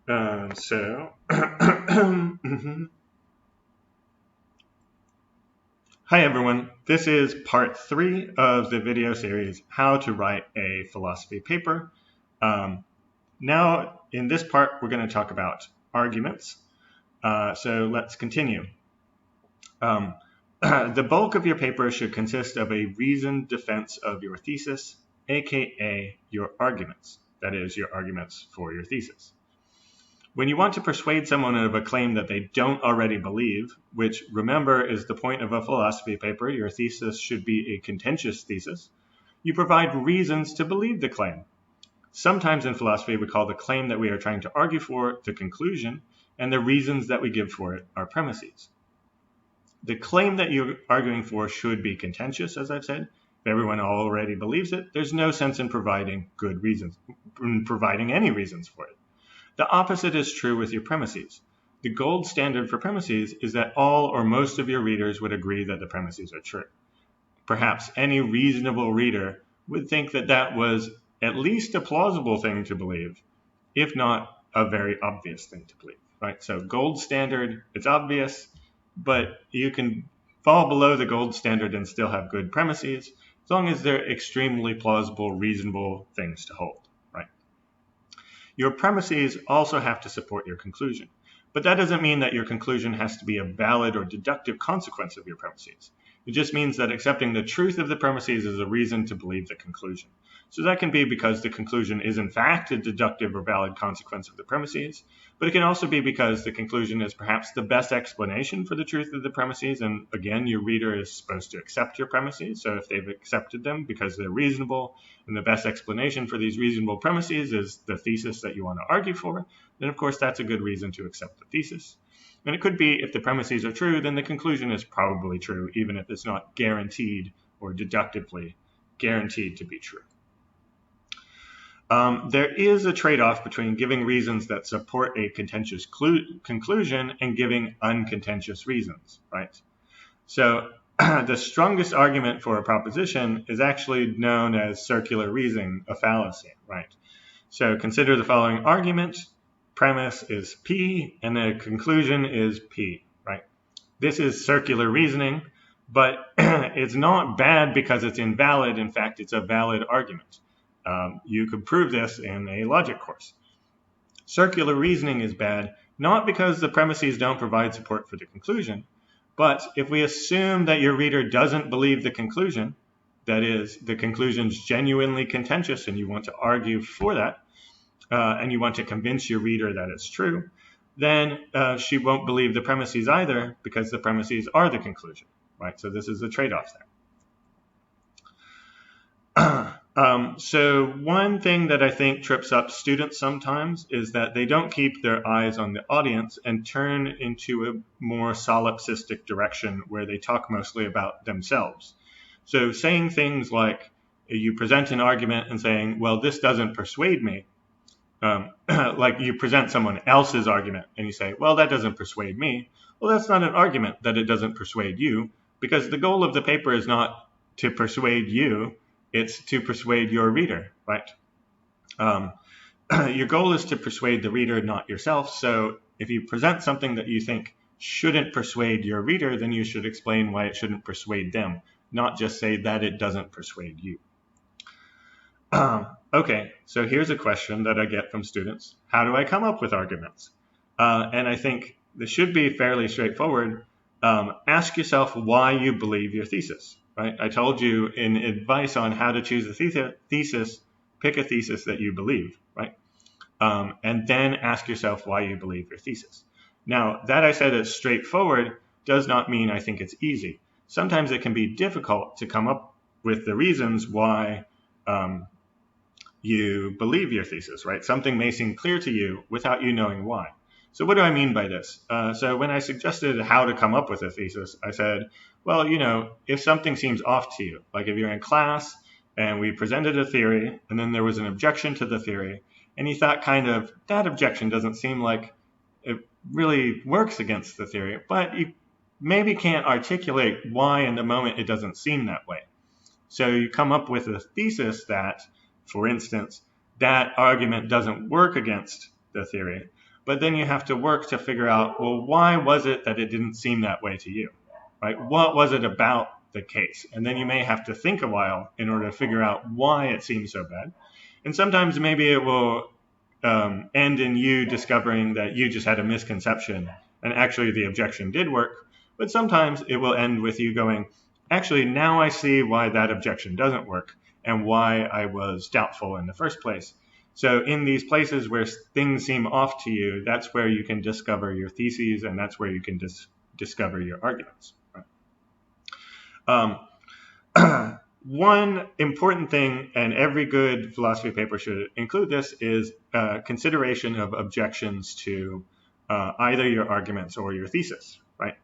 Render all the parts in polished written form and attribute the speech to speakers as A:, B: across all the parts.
A: Hi everyone, this is part 3 of the video series, How to Write a Philosophy Paper. Now, in this part, we're going to talk about arguments. So let's continue. The bulk of your paper should consist of a reasoned defense of your thesis, aka your arguments. That is, your arguments for your thesis. When you want to persuade someone of a claim that they don't already believe, which, remember, is the point of a philosophy paper, your thesis should be a contentious thesis, you provide reasons to believe the claim. Sometimes in philosophy, we call the claim that we are trying to argue for the conclusion, and the reasons that we give for it are premises. The claim that you're arguing for should be contentious, as I've said. If everyone already believes it, there's no sense in providing good reasons, in providing any reasons for it. The opposite is true with your premises. The gold standard for premises is that all or most of your readers would agree that the premises are true. Perhaps any reasonable reader would think that that was at least a plausible thing to believe, if not a very obvious thing to believe, right? So gold standard, it's obvious, but you can fall below the gold standard and still have good premises, as long as they're extremely plausible, reasonable things to hold. Your premises also have to support your conclusion, but that doesn't mean that your conclusion has to be a valid or deductive consequence of your premises. It just means that accepting the truth of the premises is a reason to believe the conclusion. So that can be because the conclusion is in fact a deductive or valid consequence of the premises, but it can also be because the conclusion is perhaps the best explanation for the truth of the premises, and again, your reader is supposed to accept your premises, so if they've accepted them because they're reasonable, and the best explanation for these reasonable premises is the thesis that you want to argue for, then of course that's a good reason to accept the thesis. And it could be, if the premises are true, then the conclusion is probably true, even if it's not guaranteed or deductively guaranteed to be true. There is a trade-off between giving reasons that support a contentious conclusion and giving uncontentious reasons, right? So the strongest argument for a proposition is actually known as circular reasoning, a fallacy, right? So consider the following argument. Premise is P, and the conclusion is P, right? This is circular reasoning, but it's not bad because it's invalid. In fact, it's a valid argument. You could prove this in a logic course. Circular reasoning is bad, not because the premises don't provide support for the conclusion, but if we assume that your reader doesn't believe the conclusion, that is, the conclusion's genuinely contentious and you want to argue for that, and you want to convince your reader that it's true, then she won't believe the premises either because the premises are the conclusion, right? So this is a trade-off there. So one thing that I think trips up students sometimes is that they don't keep their eyes on the audience and turn into a more solipsistic direction where they talk mostly about themselves. So saying things like, you present an argument and saying, well, this doesn't persuade me, like you present someone else's argument and you say, well, that doesn't persuade me. Well, that's not an argument that it doesn't persuade you, because the goal of the paper is not to persuade you, it's to persuade your reader, right? Your goal is to persuade the reader, not yourself. So if you present something that you think shouldn't persuade your reader, then you should explain why it shouldn't persuade them, not just say that it doesn't persuade you. Okay, so here's a question that I get from students. How do I come up with arguments? And I think this should be fairly straightforward. Ask yourself why you believe your thesis, right? I told you in advice on how to choose a thesis, pick a thesis that you believe, right? And then ask yourself why you believe your thesis. Now, that I said is straightforward does not mean I think it's easy. Sometimes it can be difficult to come up with the reasons why you believe your thesis, right? Something may seem clear to you without you knowing why. So what do I mean by this? So when I suggested how to come up with a thesis, I said, well, if something seems off to you, like if you're in class and we presented a theory and then there was an objection to the theory and you thought kind of that objection doesn't seem like it really works against the theory, but you maybe can't articulate why in the moment it doesn't seem that way. So you come up with a thesis that, for instance, that argument doesn't work against the theory, but then you have to work to figure out, well, why was it that it didn't seem that way to you, right? What was it about the case? And then you may have to think a while in order to figure out why it seems so bad. And sometimes maybe it will end in you discovering that you just had a misconception and actually the objection did work. But sometimes it will end with you going, actually, now I see why that objection doesn't work and why I was doubtful in the first place. So in these places where things seem off to you, that's where you can discover your theses, and that's where you can discover your arguments. One important thing, and every good philosophy paper should include this, is consideration of objections to either your arguments or your thesis, right?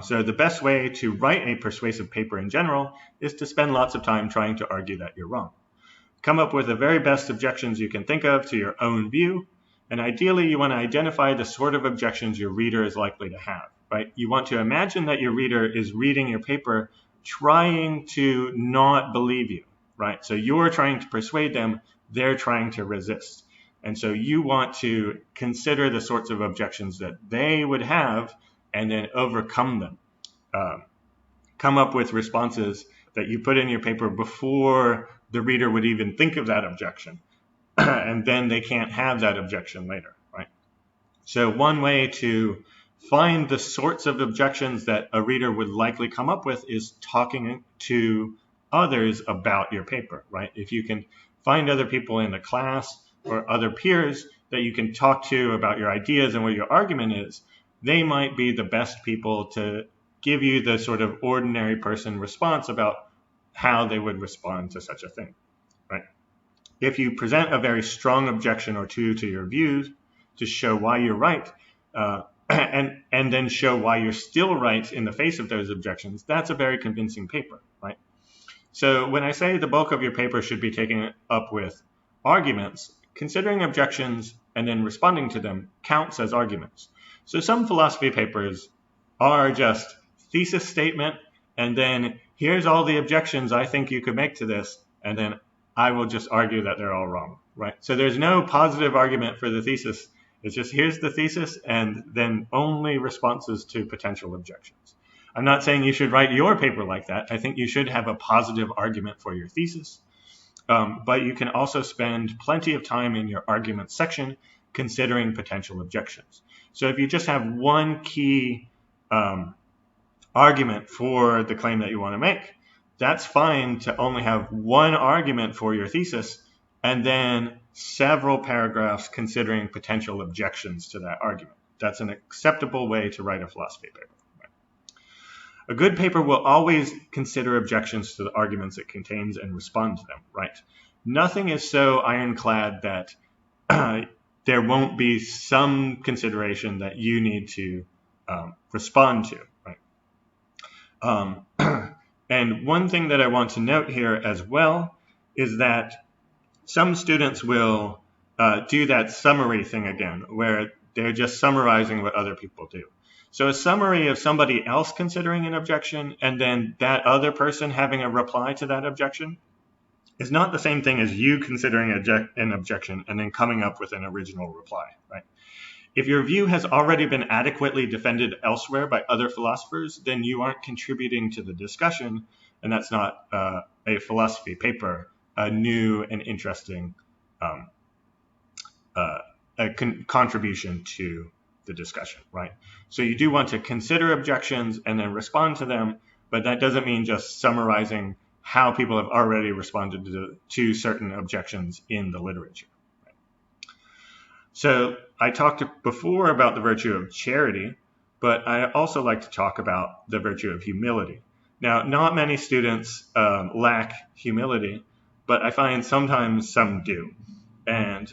A: So the best way to write a persuasive paper in general is to spend lots of time trying to argue that you're wrong. Come up with the very best objections you can think of to your own view, and ideally you want to identify the sort of objections your reader is likely to have, right? You want to imagine that your reader is reading your paper trying to not believe you, right? So you're trying to persuade them, they're trying to resist. And so you want to consider the sorts of objections that they would have and then overcome them. Come up with responses that you put in your paper before the reader would even think of that objection. And then they can't have that objection later, right? So one way to find the sorts of objections that a reader would likely come up with is talking to others about your paper, right? If you can find other people in the class or other peers that you can talk to about your ideas and what your argument is, they might be the best people to give you the sort of ordinary person response about how they would respond to such a thing, right? If you present a very strong objection or two to your views to show why you're right, and then show why you're still right in the face of those objections, that's a very convincing paper, right? So when I say the bulk of your paper should be taken up with arguments, considering objections and then responding to them counts as arguments. So some philosophy papers are just thesis statement, and then here's all the objections I think you could make to this, and then I will just argue that they're all wrong, right? So there's no positive argument for the thesis. It's just here's the thesis and then only responses to potential objections. I'm not saying you should write your paper like that. I think you should have a positive argument for your thesis, but you can also spend plenty of time in your argument section considering potential objections. So if you just have one key argument for the claim that you want to make, that's fine to only have one argument for your thesis and then several paragraphs considering potential objections to that argument. That's an acceptable way to write a philosophy paper. Right? A good paper will always consider objections to the arguments it contains and respond to them, right? Nothing is so ironclad that there won't be some consideration that you need to respond to, right? And one thing that I want to note here as well is that some students will do that summary thing again, where they're just summarizing what other people do. So a summary of somebody else considering an objection and then that other person having a reply to that objection is not the same thing as you considering an objection and then coming up with an original reply, right? If your view has already been adequately defended elsewhere by other philosophers, then you aren't contributing to the discussion, and that's not a philosophy paper, a new and interesting contribution to the discussion, right? So you do want to consider objections and then respond to them, but that doesn't mean just summarizing how people have already responded to certain objections in the literature. Right? So I talked before about the virtue of charity, but I also like to talk about the virtue of humility. Now, not many students lack humility, but I find sometimes some do. And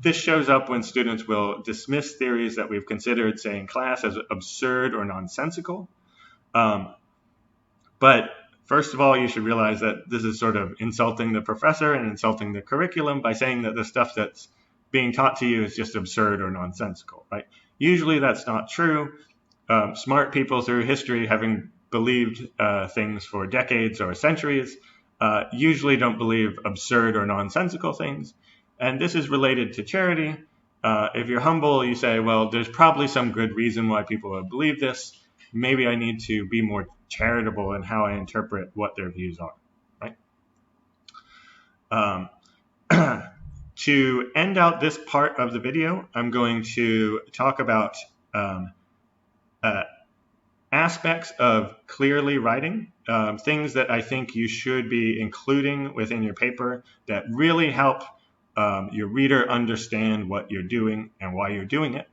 A: this shows up when students will dismiss theories that we've considered, say, in class as absurd or nonsensical. But first of all, you should realize that this is sort of insulting the professor and insulting the curriculum by saying that the stuff that's being taught to you is just absurd or nonsensical, right? Usually that's not true. Smart people through history, having believed things for decades or centuries, usually don't believe absurd or nonsensical things. And this is related to charity. If you're humble, you say, well, there's probably some good reason why people would believe this. Maybe I need to be more charitable in how I interpret what their views are, right? To end out this part of the video, I'm going to talk about aspects of clearly writing, things that I think you should be including within your paper that really help your reader understand what you're doing and why you're doing it,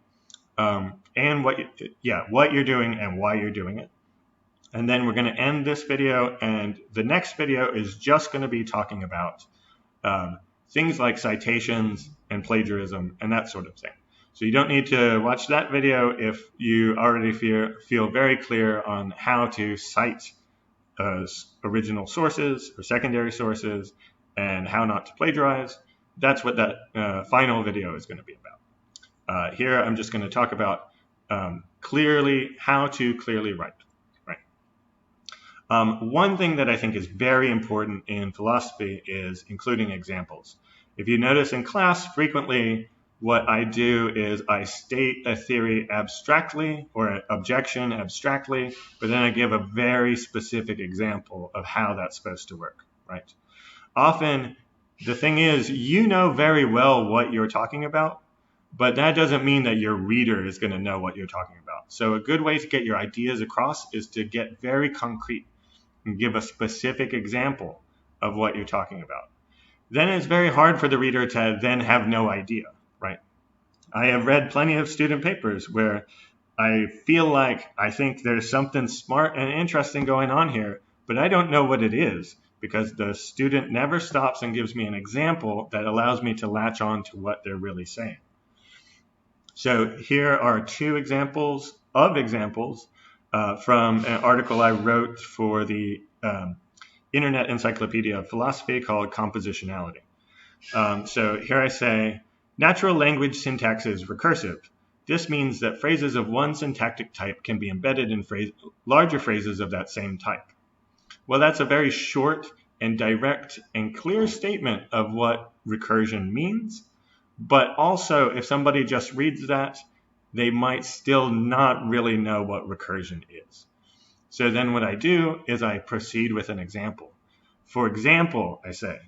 A: and what you're doing and why you're doing it. And then we're going to end this video, and the next video is just going to be talking about things like citations and plagiarism and that sort of thing. So you don't need to watch that video if you already feel very clear on how to cite original sources or secondary sources and how not to plagiarize. That's what that final video is going to be about. Here I'm just going to talk about how to clearly write. One thing that I think is very important in philosophy is including examples. If you notice in class, frequently what I do is I state a theory abstractly or an objection abstractly, but then I give a very specific example of how that's supposed to work, right? Often, the thing is, you know very well what you're talking about, but that doesn't mean that your reader is going to know what you're talking about. So a good way to get your ideas across is to get very concrete and give a specific example of what you're talking about. Then it's very hard for the reader to then have no idea, right? I have read plenty of student papers where I feel like I think there's something smart and interesting going on here, but I don't know what it is because the student never stops and gives me an example that allows me to latch on to what they're really saying. So here are two examples from an article I wrote for the Internet Encyclopedia of Philosophy called Compositionality. So here I say, natural language syntax is recursive. This means that phrases of one syntactic type can be embedded in larger phrases of that same type. Well, that's a very short and direct and clear statement of what recursion means. But also, if somebody just reads that, they might still not really know what recursion is. So then what I do is I proceed with an example. For example, I say,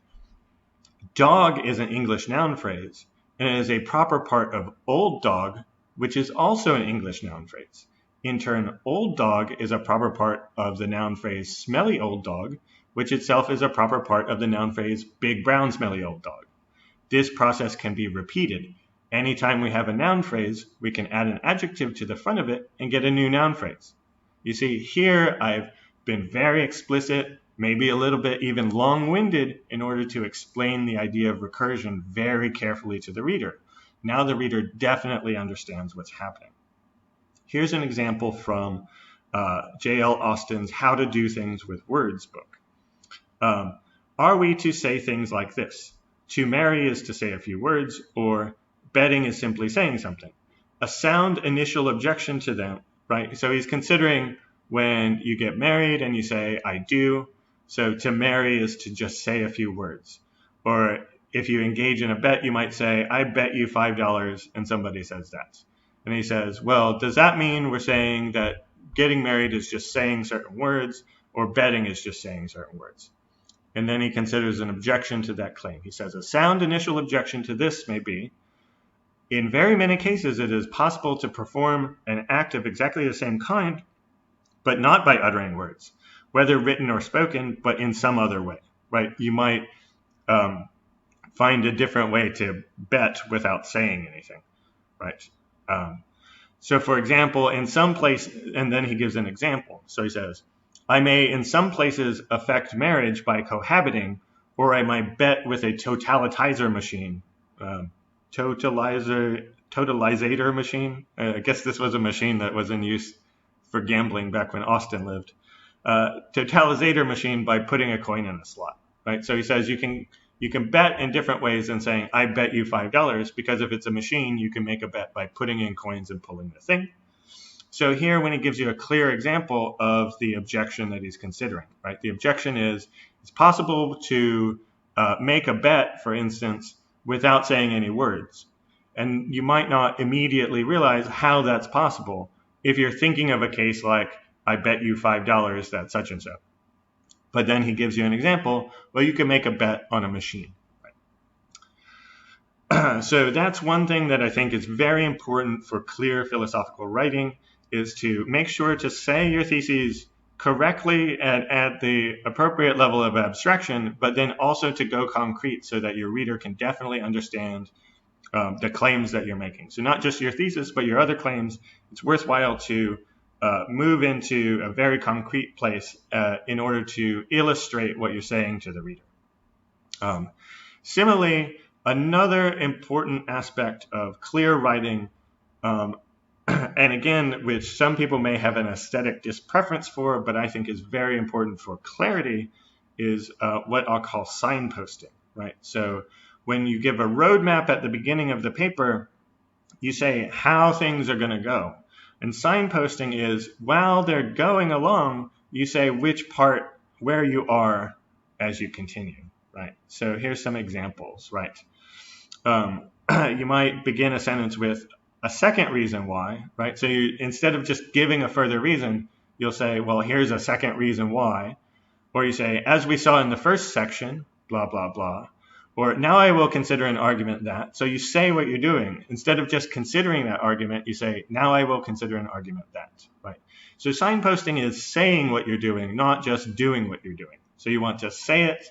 A: dog is an English noun phrase, and it is a proper part of old dog, which is also an English noun phrase. In turn, old dog is a proper part of the noun phrase smelly old dog, which itself is a proper part of the noun phrase big brown smelly old dog. This process can be repeated. Anytime we have a noun phrase, we can add an adjective to the front of it and get a new noun phrase. You see, here I've been very explicit, maybe a little bit even long-winded in order to explain the idea of recursion very carefully to the reader. Now the reader definitely understands what's happening. Here's an example from J.L. Austin's How to Do Things with Words book. Are we to say things like this? To marry is to say a few words, or betting is simply saying something. A sound initial objection to them, right? So he's considering when you get married and you say, I do. So to marry is to just say a few words. Or if you engage in a bet, you might say, I bet you $5, and somebody says that. And he says, well, does that mean we're saying that getting married is just saying certain words, or betting is just saying certain words? And then he considers an objection to that claim. He says, a sound initial objection to this may be, in very many cases, it is possible to perform an act of exactly the same kind, but not by uttering words, whether written or spoken, but in some other way, right? You might find a different way to bet without saying anything, right? So for example, in some place, and then he gives an example. So he says, I may in some places affect marriage by cohabiting, or I might bet with a totalizer machine. Totalizator machine. I guess this was a machine that was in use for gambling back when Austin lived. Totalizator machine by putting a coin in a slot, right? So he says you can bet in different ways than saying, I bet you $5, because if it's a machine, you can make a bet by putting in coins and pulling the thing. So here, when he gives you a clear example of the objection that he's considering, right? The objection is, it's possible to make a bet, for instance, without saying any words. And you might not immediately realize how that's possible if you're thinking of a case like, I bet you $5 that such and so. But then he gives you an example, well, you can make a bet on a machine. Right? So that's one thing that I think is very important for clear philosophical writing, is to make sure to say your theses correctly at the appropriate level of abstraction, but then also to go concrete so that your reader can definitely understand the claims that you're making. So not just your thesis, but your other claims. It's worthwhile to move into a very concrete place in order to illustrate what you're saying to the reader. Similarly, another important aspect of clear writing, and again, which some people may have an aesthetic dispreference for, but I think is very important for clarity, is what I'll call signposting, right? So when you give a roadmap at the beginning of the paper, you say how things are going to go. And signposting is, while they're going along, you say which part, where you are as you continue, right? So here's some examples, right? You might begin a sentence with a second reason why, right? So instead of just giving a further reason, you'll say, well, here's a second reason why. Or you say, as we saw in the first section, blah, blah, blah. Or now I will consider an argument that. So you say what you're doing. Instead of just considering that argument, you say, now I will consider an argument that, right? So signposting is saying what you're doing, not just doing what you're doing. So you want to say it,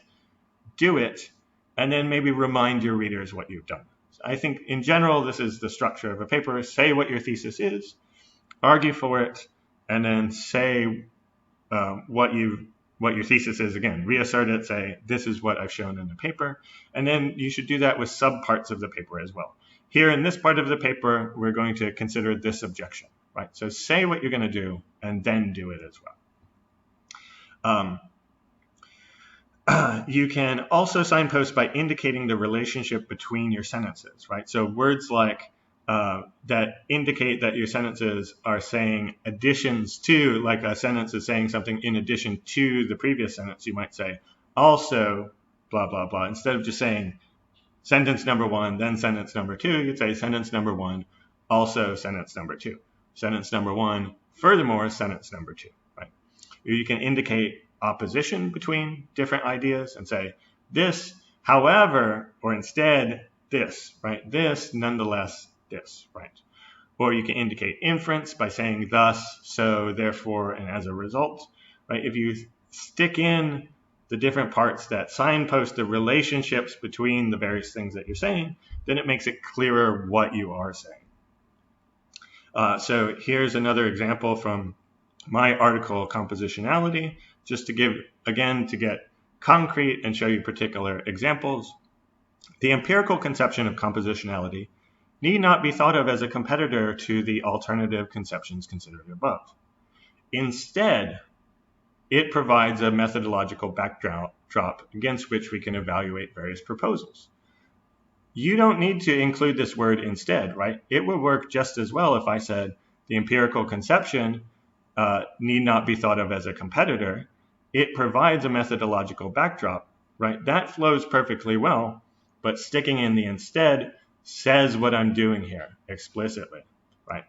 A: do it, and then maybe remind your readers what you've done. So I think in general, this is the structure of a paper. Say what your thesis is, argue for it, and then say what your thesis is again. Reassert it, say, this is what I've shown in the paper. And then you should do that with subparts of the paper as well. Here in this part of the paper, we're going to consider this objection, right? So say what you're going to do and then do it as well. You can also signpost by indicating the relationship between your sentences, right? So words like that indicate that your sentences are saying additions to, like a sentence is saying something in addition to the previous sentence. You might say also blah, blah, blah. Instead of just saying sentence number one, then sentence number two, you'd say sentence number one, also sentence number two. Sentence number one, furthermore, sentence number two, right? You can indicate opposition between different ideas and say this, however, or instead this, right? This, nonetheless, this, right? Or you can indicate inference by saying thus, so, therefore, and as a result, right? If you stick in the different parts that signpost the relationships between the various things that you're saying, then it makes it clearer what you are saying. So here's another example from my article, Compositionality, just to give, again, to get concrete and show you particular examples. The empirical conception of compositionality need not be thought of as a competitor to the alternative conceptions considered above. Instead, it provides a methodological backdrop against which we can evaluate various proposals. You don't need to include this word instead, right? It would work just as well if I said the empirical conception need not be thought of as a competitor. It provides a methodological backdrop, right? That flows perfectly well, but sticking in the instead says what I'm doing here explicitly, right?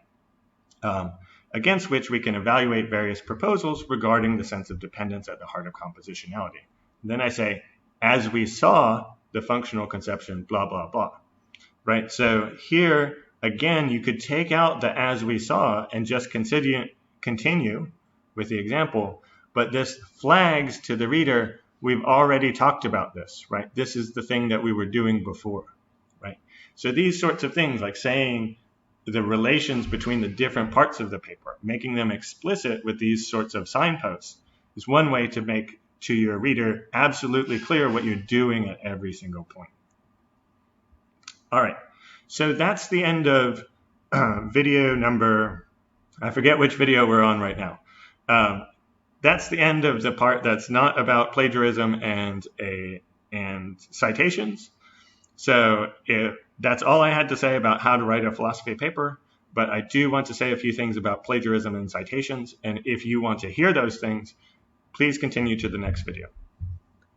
A: Against which we can evaluate various proposals regarding the sense of dependence at the heart of compositionality. And then I say, as we saw, the functional conception, blah, blah, blah, right? So here, again, you could take out the as we saw and just continue with the example, but this flags to the reader, we've already talked about this, right? This is the thing that we were doing before, right? So these sorts of things, like saying the relations between the different parts of the paper, making them explicit with these sorts of signposts, is one way to make to your reader absolutely clear what you're doing at every single point. All right, so that's the end of video number, I forget which video we're on right now. That's the end of the part that's not about plagiarism and citations. So that's all I had to say about how to write a philosophy paper, but I do want to say a few things about plagiarism and citations, and if you want to hear those things, please continue to the next video.